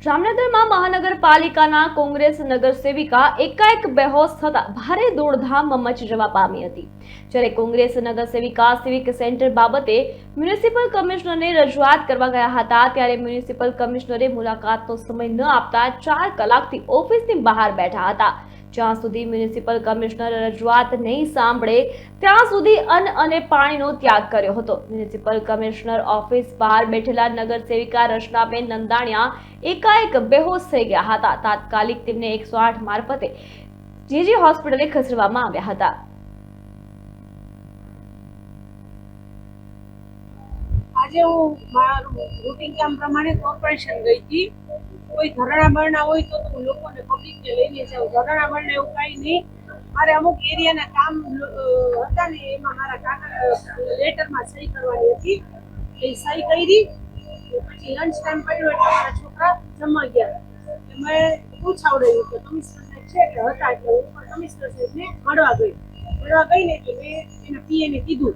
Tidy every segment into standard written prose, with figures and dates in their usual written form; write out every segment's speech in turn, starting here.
જામનગરમાં મહાનગરપાલિકાના કોંગ્રેસ નગરસેવિકા એકાએક બેહોશ થતા ભારે દોડધામ મચી જવા પામી હતી। જ્યારે કોંગ્રેસ નગરસેવિકા સિવિક સેન્ટર બાબતે મ્યુનિસિપલ કમિશનરને રજૂઆત કરવા ગયા હતા, ત્યારે મ્યુનિસિપલ કમિશનરે મુલાકાતનો સમય ન આપતા 4 કલાકથી ઓફિસની બહાર બેઠા હતા। જ્યાં સુધી મ્યુનિસિપલ કમિશનર રજૂઆત નહીં સાંભળે ત્યાં સુધી અન્ન અને પાણીનો ત્યાગ કર્યો હતો। મ્યુનિસિપલ કમિશનર ઓફિસ બહાર બેઠેલા નગરસેવિકા રચનાબેન નંદાણીયા એકાએક બેહોશ થઈ ગયા હતા। તાત્કાલિક તેમને 108 મારફતે જીજી હોસ્પિટલે ખસેડવામાં આવ્યા હતા। આજે હું મારું રૂટીન કામ પ્રમાણે કોર્પોરેશન ગઈ હતી। કોઈ ધરણા બરણા હોય તો હું લોકોને પબ્લિકને લઈને જાઉં। ધરણા બરણા એવું કાંઈ નહીં। મારે અમુક એરિયાના કામ હતા ને એમાં મારા કાકા લેટરમાં સહી કરવાની હતી, એ સહી કરી। પછી લંચ ટાઈમ પડ્યો એટલે મારા છોકરા જમવા ગયા। મેં પૂછાવડાવ્યું કે કમિશનર સાહેબ છે એટલે હતા, એટલે હું પણ કમિશનર સાહેબને મળવા ગઈ ને એટલે મેં એના પીએને કીધું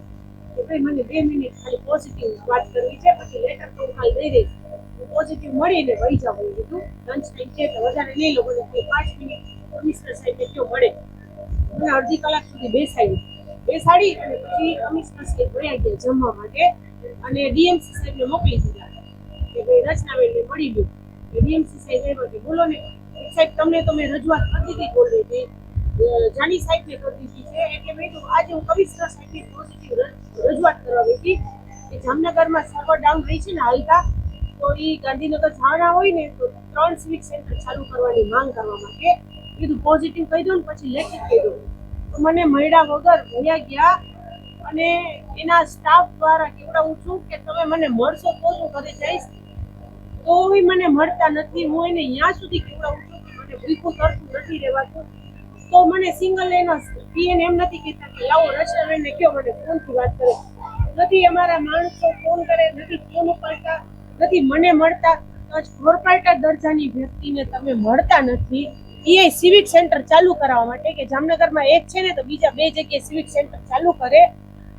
કે ભાઈ મને 2 મિનિટ ખાલી પોઝિટિવ વાત કરવી છે, પછી લેટર તો હું કાલ દઈ દઈશ, પોઝિટિવ મળીને વહી જાવ એવું કીધું। લંચ ટાઈમ છે એટલે વધારે લઈ લો, મને 5 મિનિટ કમિશનર સાહેબને કયો મળે। મને અડધી કલાક સુધી બેસાડી અને પછી કમિશનર સાહેબ વયા ગયા જમવા માટે અને ડીએમસી સાહેબને મોકલી દીધા કે ભાઈ રચનાબેનને મળી ગયું। ડીએમસી સાહેબ એમાં કે બોલો ને સાહેબ, તમને તો મેં રજૂઆત કરી દીધી ઓલરેડી, જાની સાહેબને કરી દીધી છે, એટલે મેં તો આજે હું કમિશનર સાહેબની પોઝિટિવ રજૂઆત કરવા ગઈ હતી કે જામનગરમાં સર્વર ડાઉન રહી છે ને હાલતા, તો એ ગાંધીનગર જવાના હોય ને તો 3 સિવિક સેન્ટર ચાલુ કરવાની માંગ કરવા માટે કીધું પોઝિટિવ કહી દો ને પછી લેખિત કહી દો। તો મને મળ્યા વગર વયા ગયા અને એના સ્ટાફ દ્વારા કેવડાવું છું કે તમે મને મળશો તો હું ઘરે જઈશ, તો મને મળતા નથી। હું એને ત્યાં સુધી કેવડાવું છું કે મને ભૂખું તરતું નથી રહેવાતું, તો મને સિંગલ એના પીએન એમ નથી કહેતા કે લાવો રચનાબેનને કયો મને ફોનથી વાત કરે નથી। અમારા માણસો ફોન કરે નથી, ફોન ઉપાડતા નથી, મને મળતા કોર્પોરેટર દરજાની વ્યક્તિને તમે મળતા નથી, એ સિવિક સેન્ટર ચાલુ કરાવવા માટે કે જામનગરમાં એક છે ને તો બીજા 2 જગ્યાએ સિવિક સેન્ટર ચાલુ કરે,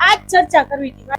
આ જ ચર્ચા કરવી હતી।